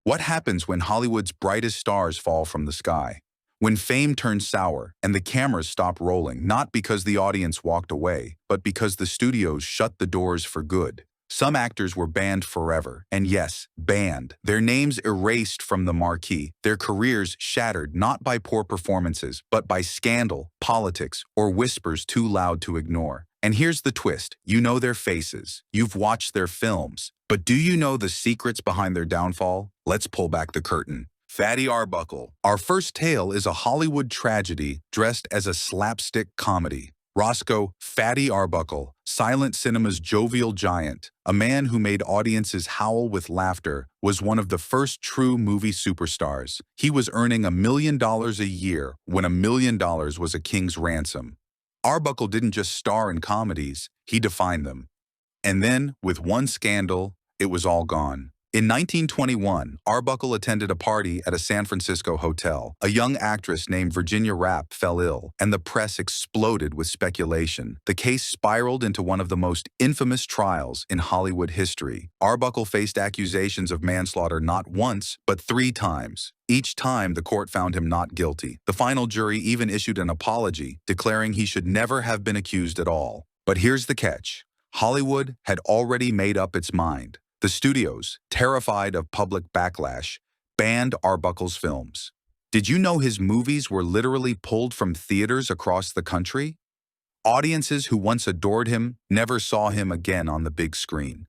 What happens when Hollywood's brightest stars fall from the sky? When fame turns sour and the cameras stop rolling, not because the audience walked away, but because the studios shut the doors for good. Some actors were banned forever, and yes, banned. Their names erased from the marquee, their careers shattered not by poor performances, but by scandal, politics, or whispers too loud to ignore. And here's the twist. You know their faces. You've watched their films. But do you know the secrets behind their downfall? Let's pull back the curtain. Fatty Arbuckle. Our first tale is a Hollywood tragedy dressed as a slapstick comedy. Roscoe Fatty Arbuckle, silent cinema's jovial giant, a man who made audiences howl with laughter, was one of the first true movie superstars. He was earning $1 million a year when $1 million was a king's ransom. Arbuckle didn't just star in comedies, he defined them. And then, with one scandal, it was all gone. In 1921, Arbuckle attended a party at a San Francisco hotel. A young actress named Virginia Rappe fell ill, and the press exploded with speculation. The case spiraled into one of the most infamous trials in Hollywood history. Arbuckle faced accusations of manslaughter not once, but 3 times. Each time, the court found him not guilty. The final jury even issued an apology, declaring he should never have been accused at all. But here's the catch. Hollywood had already made up its mind. The studios, terrified of public backlash, banned Arbuckle's films. Did you know his movies were literally pulled from theaters across the country? Audiences who once adored him never saw him again on the big screen.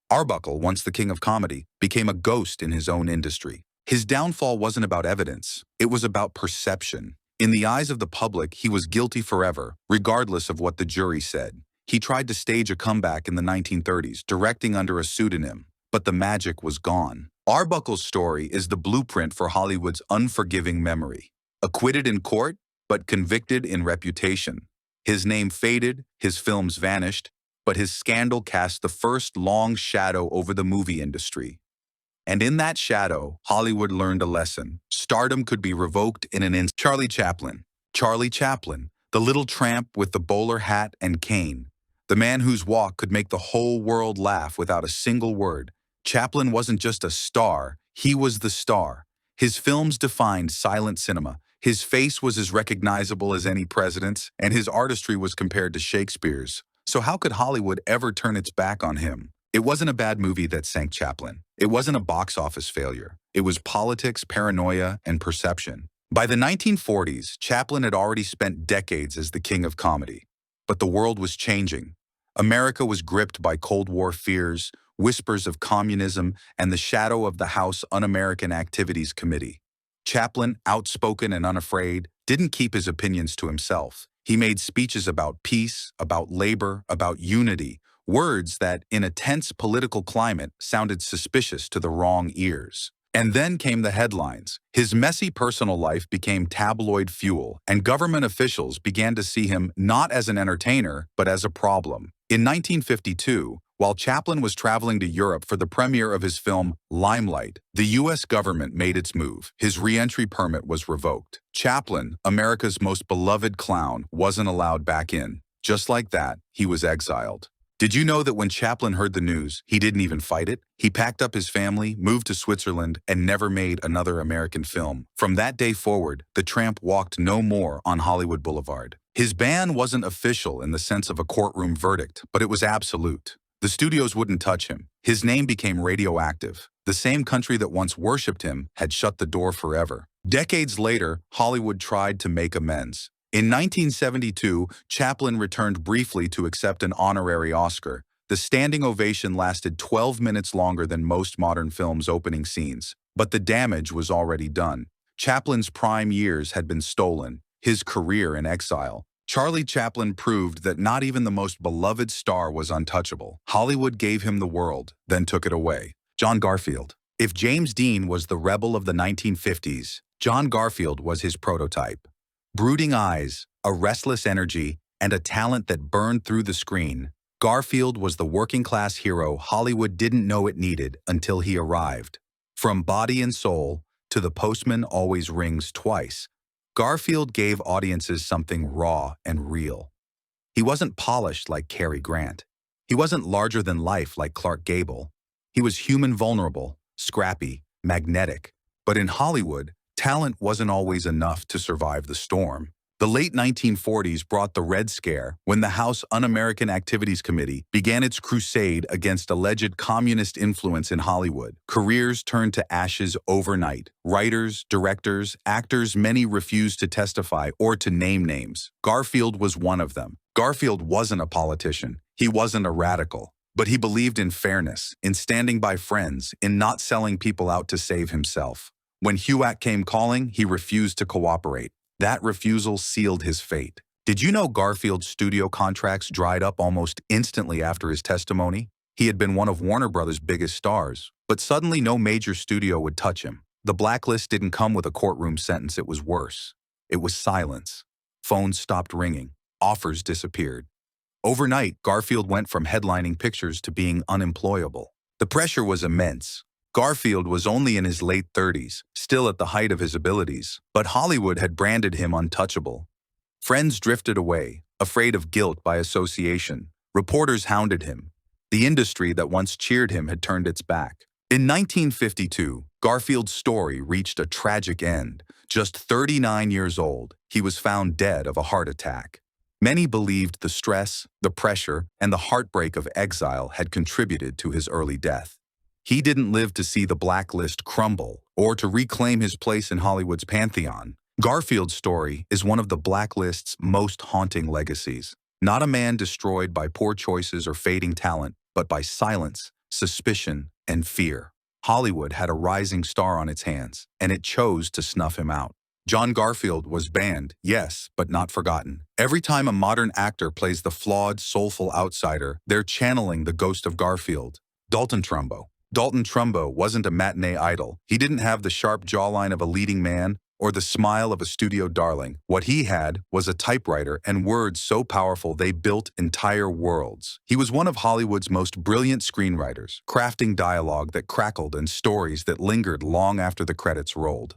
Arbuckle, once the king of comedy, became a ghost in his own industry. His downfall wasn't about evidence, it was about perception. In the eyes of the public, he was guilty forever, regardless of what the jury said. He tried to stage a comeback in the 1930s, directing under a pseudonym, but the magic was gone. Arbuckle's story is the blueprint for Hollywood's unforgiving memory. Acquitted in court, but convicted in reputation. His name faded, his films vanished, but his scandal cast the first long shadow over the movie industry. And in that shadow, Hollywood learned a lesson. Stardom could be revoked in an instant. Charlie Chaplin. Charlie Chaplin, the little tramp with the bowler hat and cane. The man whose walk could make the whole world laugh without a single word. Chaplin wasn't just a star, he was the star. His films defined silent cinema. His face was as recognizable as any president's, and his artistry was compared to Shakespeare's. So how could Hollywood ever turn its back on him? It wasn't a bad movie that sank Chaplin. It wasn't a box office failure. It was politics, paranoia, and perception. By the 1940s, Chaplin had already spent decades as the king of comedy. But the world was changing. America was gripped by Cold War fears, whispers of communism, and the shadow of the House Un-American Activities Committee. Chaplin, outspoken and unafraid, didn't keep his opinions to himself. He made speeches about peace, about labor, about unity, words that, in a tense political climate, sounded suspicious to the wrong ears. And then came the headlines. His messy personal life became tabloid fuel, and government officials began to see him not as an entertainer, but as a problem. In 1952, while Chaplin was traveling to Europe for the premiere of his film Limelight, the U.S. government made its move. His re-entry permit was revoked. Chaplin, America's most beloved clown, wasn't allowed back in. Just like that, he was exiled. Did you know that when Chaplin heard the news, he didn't even fight it? He packed up his family, moved to Switzerland, and never made another American film. From that day forward, the tramp walked no more on Hollywood Boulevard. His ban wasn't official in the sense of a courtroom verdict, but it was absolute. The studios wouldn't touch him. His name became radioactive. The same country that once worshipped him had shut the door forever. Decades later, Hollywood tried to make amends. In 1972, Chaplin returned briefly to accept an honorary Oscar. The standing ovation lasted 12 minutes longer than most modern films' opening scenes. But the damage was already done. Chaplin's prime years had been stolen, his career in exile. Charlie Chaplin proved that not even the most beloved star was untouchable. Hollywood gave him the world, then took it away. John Garfield. If James Dean was the rebel of the 1950s, John Garfield was his prototype. Brooding eyes, a restless energy, and a talent that burned through the screen, Garfield was the working-class hero Hollywood didn't know it needed until he arrived. From Body and Soul to The Postman Always Rings Twice, Garfield gave audiences something raw and real. He wasn't polished like Cary Grant. He wasn't larger than life like Clark Gable. He was human vulnerable, scrappy, magnetic. But in Hollywood, talent wasn't always enough to survive the storm. The late 1940s brought the Red Scare when the House Un-American Activities Committee began its crusade against alleged communist influence in Hollywood. Careers turned to ashes overnight. Writers, directors, actors, many refused to testify or to name names. Garfield was one of them. Garfield wasn't a politician. He wasn't a radical. But he believed in fairness, in standing by friends, in not selling people out to save himself. When HUAC came calling, he refused to cooperate. That refusal sealed his fate. Did you know Garfield's studio contracts dried up almost instantly after his testimony? He had been one of Warner Brothers' biggest stars, but suddenly no major studio would touch him. The blacklist didn't come with a courtroom sentence, it was worse. It was silence. Phones stopped ringing. Offers disappeared. Overnight, Garfield went from headlining pictures to being unemployable. The pressure was immense. Garfield was only in his late 30s, still at the height of his abilities, but Hollywood had branded him untouchable. Friends drifted away, afraid of guilt by association. Reporters hounded him. The industry that once cheered him had turned its back. In 1952, Garfield's story reached a tragic end. Just 39 years old, he was found dead of a heart attack. Many believed the stress, the pressure, and the heartbreak of exile had contributed to his early death. He didn't live to see the blacklist crumble or to reclaim his place in Hollywood's pantheon. Garfield's story is one of the blacklist's most haunting legacies. Not a man destroyed by poor choices or fading talent, but by silence, suspicion, and fear. Hollywood had a rising star on its hands, and it chose to snuff him out. John Garfield was banned, yes, but not forgotten. Every time a modern actor plays the flawed, soulful outsider, they're channeling the ghost of Garfield. Dalton Trumbo. Dalton Trumbo wasn't a matinee idol. He didn't have the sharp jawline of a leading man or the smile of a studio darling. What he had was a typewriter and words so powerful they built entire worlds. He was one of Hollywood's most brilliant screenwriters, crafting dialogue that crackled and stories that lingered long after the credits rolled.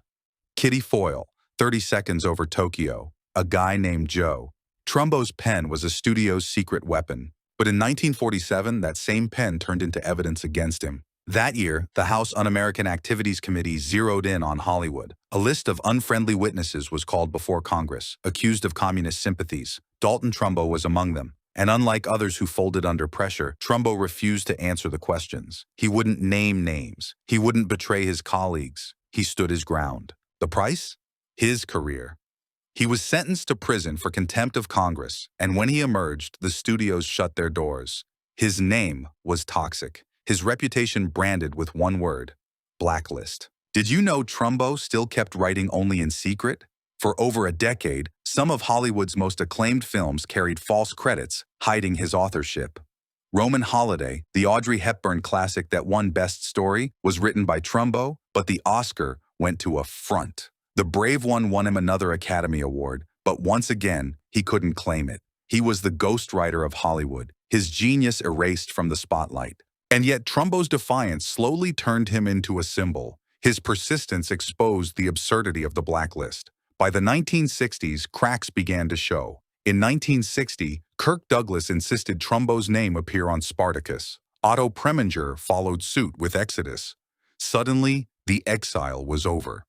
Kitty Foyle, 30 Seconds Over Tokyo, A Guy Named Joe. Trumbo's pen was a studio's secret weapon. But in 1947, that same pen turned into evidence against him. That year, the House Un-American Activities Committee zeroed in on Hollywood. A list of unfriendly witnesses was called before Congress, accused of communist sympathies. Dalton Trumbo was among them. And unlike others who folded under pressure, Trumbo refused to answer the questions. He wouldn't name names. He wouldn't betray his colleagues. He stood his ground. The price? His career. He was sentenced to prison for contempt of Congress, and when he emerged, the studios shut their doors. His name was toxic. His reputation branded with one word: blacklist. Did you know Trumbo still kept writing only in secret? For over a decade, some of Hollywood's most acclaimed films carried false credits, hiding his authorship. Roman Holiday, the Audrey Hepburn classic that won Best Story, was written by Trumbo, but the Oscar went to a front. The Brave One won him another Academy Award, but once again, he couldn't claim it. He was the ghostwriter of Hollywood, his genius erased from the spotlight. And yet Trumbo's defiance slowly turned him into a symbol. His persistence exposed the absurdity of the blacklist. By the 1960s, cracks began to show. In 1960, Kirk Douglas insisted Trumbo's name appear on Spartacus. Otto Preminger followed suit with Exodus. Suddenly, the exile was over.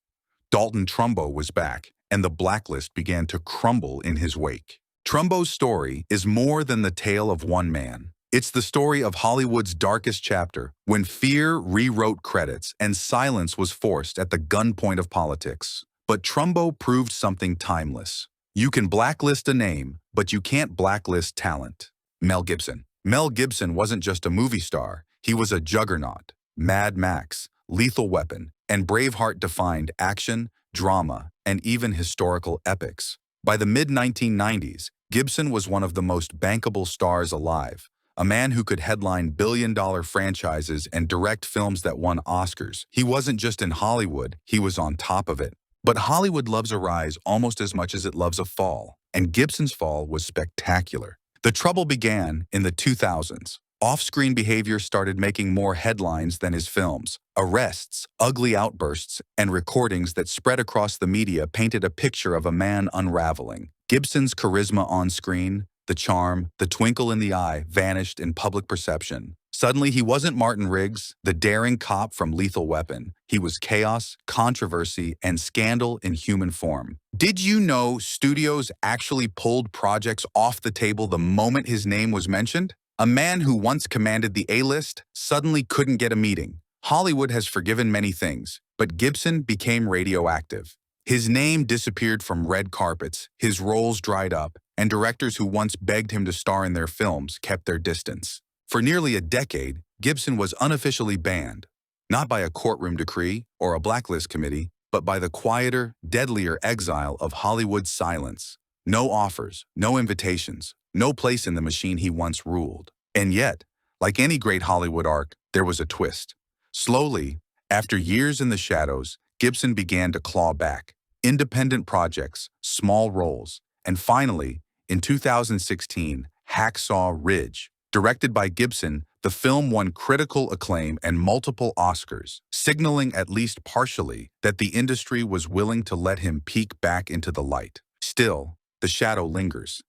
Dalton Trumbo was back, and the blacklist began to crumble in his wake. Trumbo's story is more than the tale of one man. It's the story of Hollywood's darkest chapter, when fear rewrote credits and silence was forced at the gunpoint of politics. But Trumbo proved something timeless. You can blacklist a name, but you can't blacklist talent. Mel Gibson. Mel Gibson wasn't just a movie star. He was a juggernaut. Mad Max, Lethal Weapon, and Braveheart defined action, drama, and even historical epics. By the mid-1990s, Gibson was one of the most bankable stars alive. A man who could headline billion-dollar franchises and direct films that won Oscars. He wasn't just in Hollywood, he was on top of it. But Hollywood loves a rise almost as much as it loves a fall, and Gibson's fall was spectacular. The trouble began in the 2000s. Off-screen behavior started making more headlines than his films. Arrests, ugly outbursts, and recordings that spread across the media painted a picture of a man unraveling. Gibson's charisma on screen, the charm, the twinkle in the eye vanished in public perception. Suddenly, he wasn't Martin Riggs, the daring cop from Lethal Weapon. He was chaos, controversy, and scandal in human form. Did you know studios actually pulled projects off the table the moment his name was mentioned? A man who once commanded the A-list suddenly couldn't get a meeting. Hollywood has forgiven many things, but Gibson became radioactive. His name disappeared from red carpets, his roles dried up, and directors who once begged him to star in their films kept their distance. For nearly a decade, Gibson was unofficially banned, not by a courtroom decree or a blacklist committee, but by the quieter, deadlier exile of Hollywood's silence. No offers, no invitations, no place in the machine he once ruled. And yet, like any great Hollywood arc, there was a twist. Slowly, after years in the shadows, Gibson began to claw back. Independent projects, small roles, and finally, in 2016, Hacksaw Ridge. Directed by Gibson, the film won critical acclaim and multiple Oscars, signaling at least partially that the industry was willing to let him peek back into the light. Still, the shadow lingers.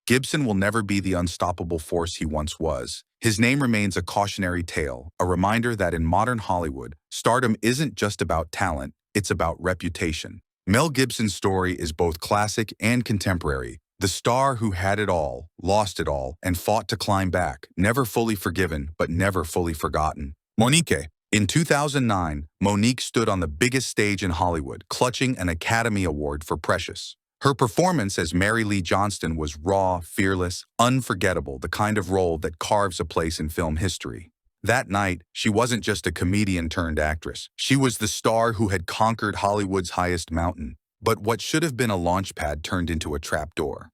Gibson will never be the unstoppable force he once was. His name remains a cautionary tale, a reminder that in modern Hollywood, stardom isn't just about talent, it's about reputation. Mel Gibson's story is both classic and contemporary. The star who had it all, lost it all, and fought to climb back, never fully forgiven, but never fully forgotten. Mo'Nique. In 2009, Mo'Nique stood on the biggest stage in Hollywood, clutching an Academy Award for Precious. Her performance as Mary Lee Johnston was raw, fearless, unforgettable, the kind of role that carves a place in film history. That night, she wasn't just a comedian turned actress. She was the star who had conquered Hollywood's highest mountain. But what should have been a launch pad turned into a trapdoor.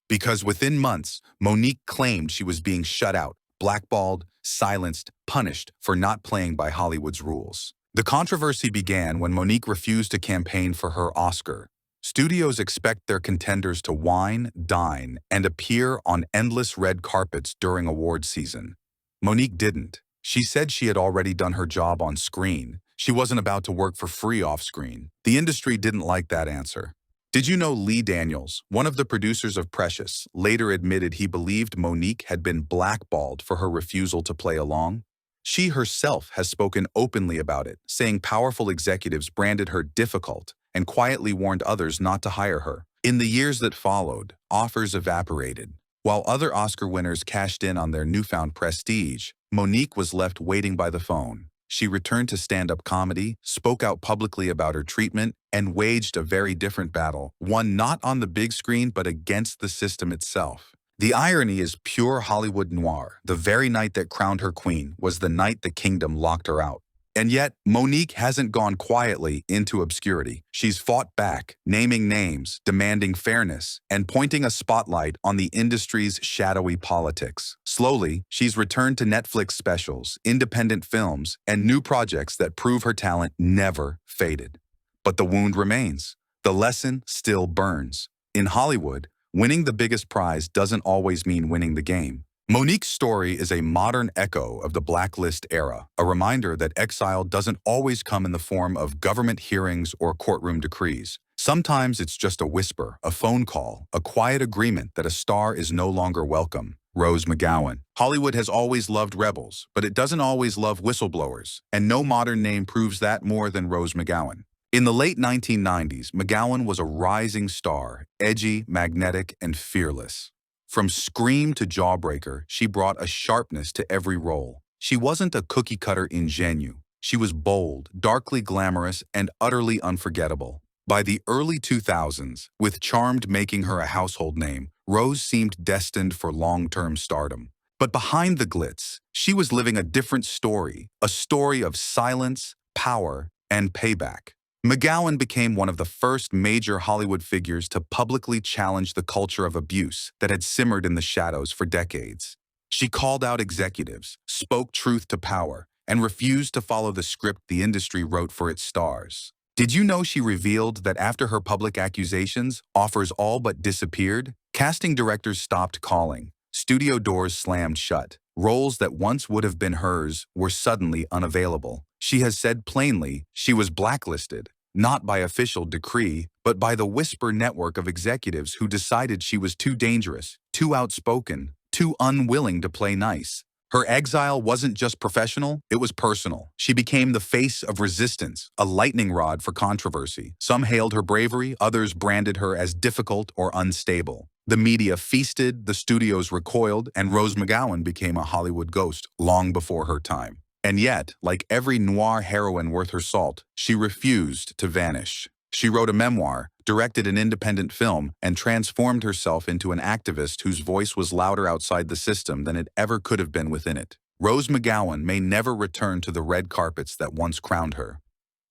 Because within months, Mo'Nique claimed she was being shut out, blackballed, silenced, punished for not playing by Hollywood's rules. The controversy began when Mo'Nique refused to campaign for her Oscar. Studios expect their contenders to wine, dine, and appear on endless red carpets during award season. Mo'Nique didn't. She said she had already done her job on screen. She wasn't about to work for free off-screen. The industry didn't like that answer. Did you know Lee Daniels, one of the producers of Precious, later admitted he believed Mo'Nique had been blackballed for her refusal to play along? She herself has spoken openly about it, saying powerful executives branded her difficult and quietly warned others not to hire her. In the years that followed, offers evaporated. While other Oscar winners cashed in on their newfound prestige, Mo'Nique was left waiting by the phone. She returned to stand-up comedy, spoke out publicly about her treatment, and waged a very different battle, one not on the big screen but against the system itself. The irony is pure Hollywood noir. The very night that crowned her queen was the night the kingdom locked her out. And yet, Mo'Nique hasn't gone quietly into obscurity. She's fought back, naming names, demanding fairness, and pointing a spotlight on the industry's shadowy politics. Slowly, she's returned to Netflix specials, independent films, and new projects that prove her talent never faded. But the wound remains. The lesson still burns. In Hollywood, winning the biggest prize doesn't always mean winning the game. Mo'Nique's story is a modern echo of the blacklist era, a reminder that exile doesn't always come in the form of government hearings or courtroom decrees. Sometimes it's just a whisper, a phone call, a quiet agreement that a star is no longer welcome. Rose McGowan. Hollywood has always loved rebels, but it doesn't always love whistleblowers, and no modern name proves that more than Rose McGowan. In the late 1990s, McGowan was a rising star, edgy, magnetic, and fearless. From Scream to Jawbreaker, she brought a sharpness to every role. She wasn't a cookie-cutter ingenue. She was bold, darkly glamorous, and utterly unforgettable. By the early 2000s, with Charmed making her a household name, Rose seemed destined for long-term stardom. But behind the glitz, she was living a different story, a story of silence, power, and payback. McGowan became one of the first major Hollywood figures to publicly challenge the culture of abuse that had simmered in the shadows for decades. She called out executives, spoke truth to power, and refused to follow the script the industry wrote for its stars. Did you know she revealed that after her public accusations, offers all but disappeared? Casting directors stopped calling. Studio doors slammed shut. Roles that once would have been hers were suddenly unavailable. She has said plainly she was blacklisted, not by official decree, but by the whisper network of executives who decided she was too dangerous, too outspoken, too unwilling to play nice. Her exile wasn't just professional, it was personal. She became the face of resistance, a lightning rod for controversy. Some hailed her bravery, others branded her as difficult or unstable. The media feasted, the studios recoiled, and Rose McGowan became a Hollywood ghost long before her time. And yet, like every noir heroine worth her salt, she refused to vanish. She wrote a memoir, directed an independent film, and transformed herself into an activist whose voice was louder outside the system than it ever could have been within it. Rose McGowan may never return to the red carpets that once crowned her.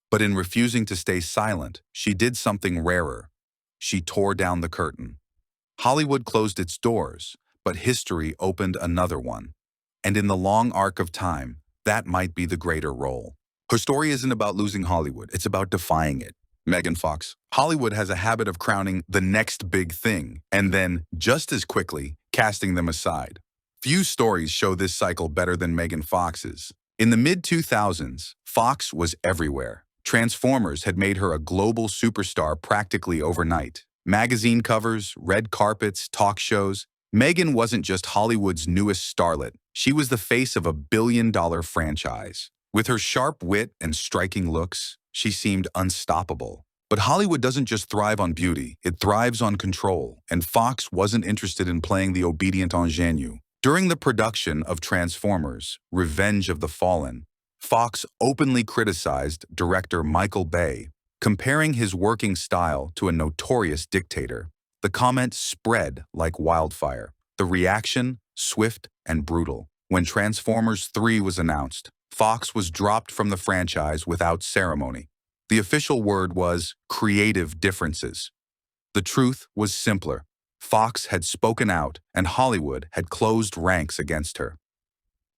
But in refusing to stay silent, she did something rarer. She tore down the curtain. Hollywood closed its doors, but history opened another one. And in the long arc of time, that might be the greater role. Her story isn't about losing Hollywood, it's about defying it. Megan Fox. Hollywood has a habit of crowning the next big thing, and then, just as quickly, casting them aside. Few stories show this cycle better than Megan Fox's. In the mid-2000s, Fox was everywhere. Transformers had made her a global superstar practically overnight. Magazine covers, red carpets, talk shows. Megan wasn't just Hollywood's newest starlet. She was the face of a billion-dollar franchise. With her sharp wit and striking looks, she seemed unstoppable. But Hollywood doesn't just thrive on beauty, it thrives on control, and Fox wasn't interested in playing the obedient ingenue. During the production of Transformers: Revenge of the Fallen, Fox openly criticized director Michael Bay, comparing his working style to a notorious dictator. The comment spread like wildfire. The reaction, swift and brutal. When Transformers 3 was announced, Fox was dropped from the franchise without ceremony. The official word was creative differences. The truth was simpler. Fox had spoken out, and Hollywood had closed ranks against her.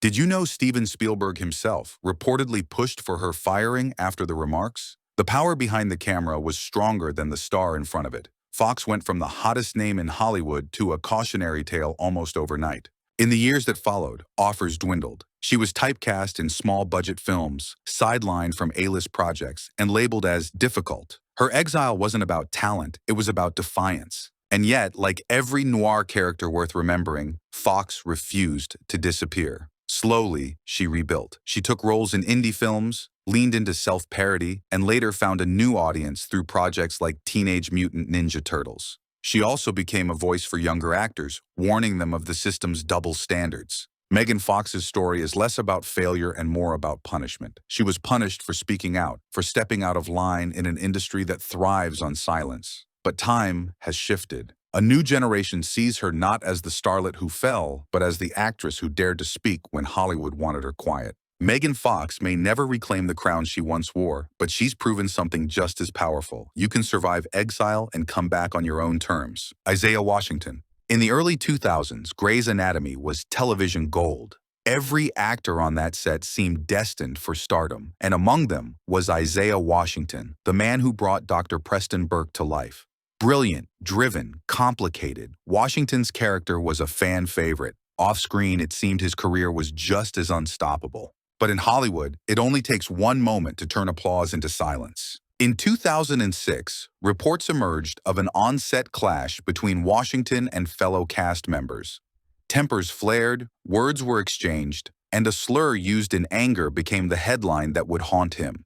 Did you know Steven Spielberg himself reportedly pushed for her firing after the remarks? The power behind the camera was stronger than the star in front of it. Fox went from the hottest name in Hollywood to a cautionary tale almost overnight. In the years that followed, offers dwindled. She was typecast in small-budget films, sidelined from A-list projects, and labeled as difficult. Her exile wasn't about talent, it was about defiance. And yet, like every noir character worth remembering, Fox refused to disappear. Slowly, she rebuilt. She took roles in indie films, leaned into self-parody, and later found a new audience through projects like Teenage Mutant Ninja Turtles. She also became a voice for younger actors, warning them of the system's double standards. Megan Fox's story is less about failure and more about punishment. She was punished for speaking out, for stepping out of line in an industry that thrives on silence. But time has shifted. A new generation sees her not as the starlet who fell, but as the actress who dared to speak when Hollywood wanted her quiet. Megan Fox may never reclaim the crown she once wore, but she's proven something just as powerful. You can survive exile and come back on your own terms. Isaiah Washington. In the early 2000s, Grey's Anatomy was television gold. Every actor on that set seemed destined for stardom, and among them was Isaiah Washington, the man who brought Dr. Preston Burke to life. Brilliant, driven, complicated, Washington's character was a fan favorite. Off-screen, it seemed his career was just as unstoppable. But in Hollywood, it only takes one moment to turn applause into silence. In 2006, reports emerged of an on-set clash between Washington and fellow cast members. Tempers flared, words were exchanged, and a slur used in anger became the headline that would haunt him.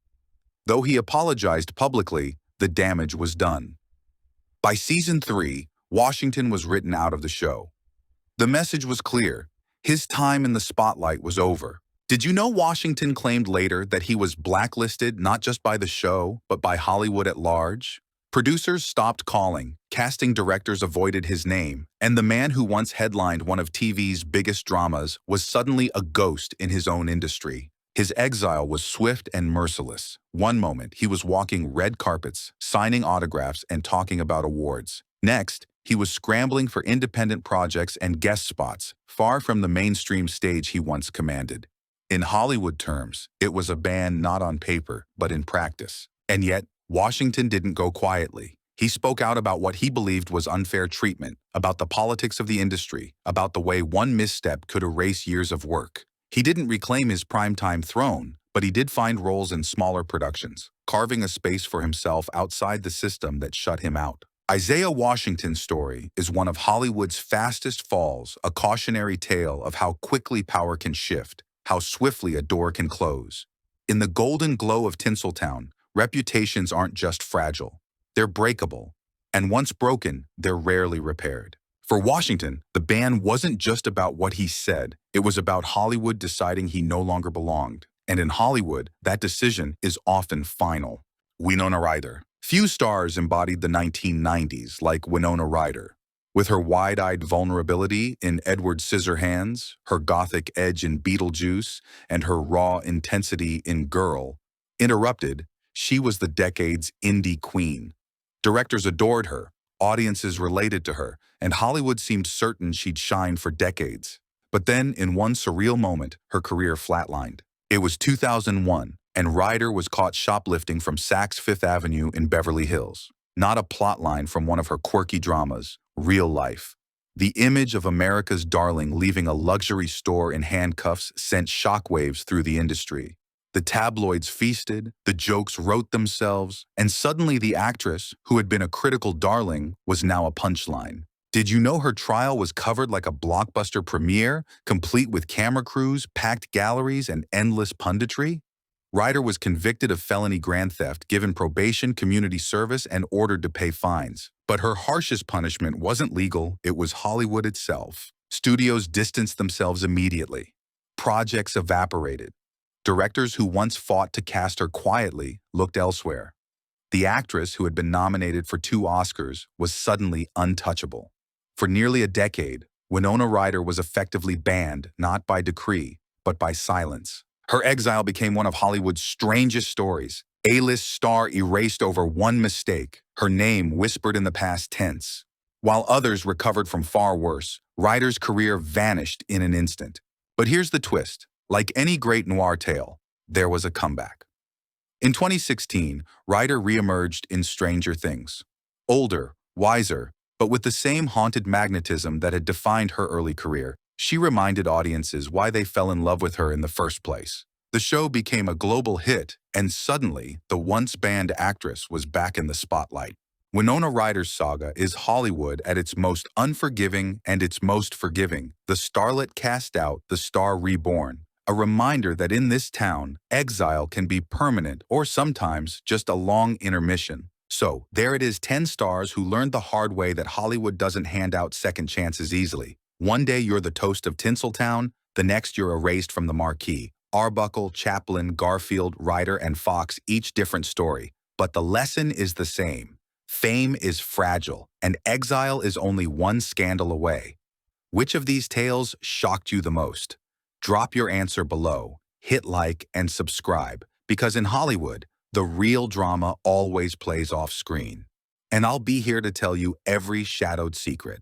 Though he apologized publicly, the damage was done. By season 3, Washington was written out of the show. The message was clear. His time in the spotlight was over. Did you know Washington claimed later that he was blacklisted not just by the show, but by Hollywood at large? Producers stopped calling, casting directors avoided his name, and the man who once headlined one of TV's biggest dramas was suddenly a ghost in his own industry. His exile was swift and merciless. One moment, he was walking red carpets, signing autographs, and talking about awards. Next, he was scrambling for independent projects and guest spots, far from the mainstream stage he once commanded. In Hollywood terms, it was a ban not on paper, but in practice. And yet, Washington didn't go quietly. He spoke out about what he believed was unfair treatment, about the politics of the industry, about the way one misstep could erase years of work. He didn't reclaim his primetime throne, but he did find roles in smaller productions, carving a space for himself outside the system that shut him out. Isaiah Washington's story is one of Hollywood's fastest falls, a cautionary tale of how quickly power can shift, how swiftly a door can close. In the golden glow of Tinseltown, reputations aren't just fragile, they're breakable. And once broken, they're rarely repaired. For Washington, the ban wasn't just about what he said, it was about Hollywood deciding he no longer belonged. And in Hollywood, that decision is often final. Winona Ryder. Few stars embodied the 1990s like Winona Ryder. With her wide-eyed vulnerability in Edward Scissorhands, her gothic edge in Beetlejuice, and her raw intensity in Girl, Interrupted, she was the decade's indie queen. Directors adored her, audiences related to her, and Hollywood seemed certain she'd shine for decades. But then, in one surreal moment, her career flatlined. It was 2001, and Ryder was caught shoplifting from Saks Fifth Avenue in Beverly Hills. Not a plotline from one of her quirky dramas, real life. The image of America's darling leaving a luxury store in handcuffs sent shockwaves through the industry. The tabloids feasted, the jokes wrote themselves, and suddenly the actress, who had been a critical darling, was now a punchline. Did you know her trial was covered like a blockbuster premiere, complete with camera crews, packed galleries, and endless punditry? Ryder was convicted of felony grand theft, given probation, community service, and ordered to pay fines. But her harshest punishment wasn't legal, it was Hollywood itself. Studios distanced themselves immediately. Projects evaporated. Directors who once fought to cast her quietly looked elsewhere. The actress, who had been nominated for 2 Oscars, was suddenly untouchable. For nearly a decade, Winona Ryder was effectively banned, not by decree, but by silence. Her exile became one of Hollywood's strangest stories. A-list star erased over one mistake, her name whispered in the past tense. While others recovered from far worse, Ryder's career vanished in an instant. But here's the twist. Like any great noir tale, there was a comeback. In 2016, Ryder reemerged in Stranger Things. Older, wiser, but with the same haunted magnetism that had defined her early career, she reminded audiences why they fell in love with her in the first place. The show became a global hit, and suddenly, the once-banned actress was back in the spotlight. Winona Ryder's saga is Hollywood at its most unforgiving and its most forgiving. The starlet cast out, the star reborn. A reminder that in this town, exile can be permanent or sometimes just a long intermission. So, there it is, 10 stars who learned the hard way that Hollywood doesn't hand out second chances easily. One day you're the toast of Tinseltown, the next you're erased from the marquee. Arbuckle, Chaplin, Garfield, Ryder, and Fox, each different story. But the lesson is the same. Fame is fragile, and exile is only one scandal away. Which of these tales shocked you the most? Drop your answer below, hit like, and subscribe, because in Hollywood, the real drama always plays off screen. And I'll be here to tell you every shadowed secret.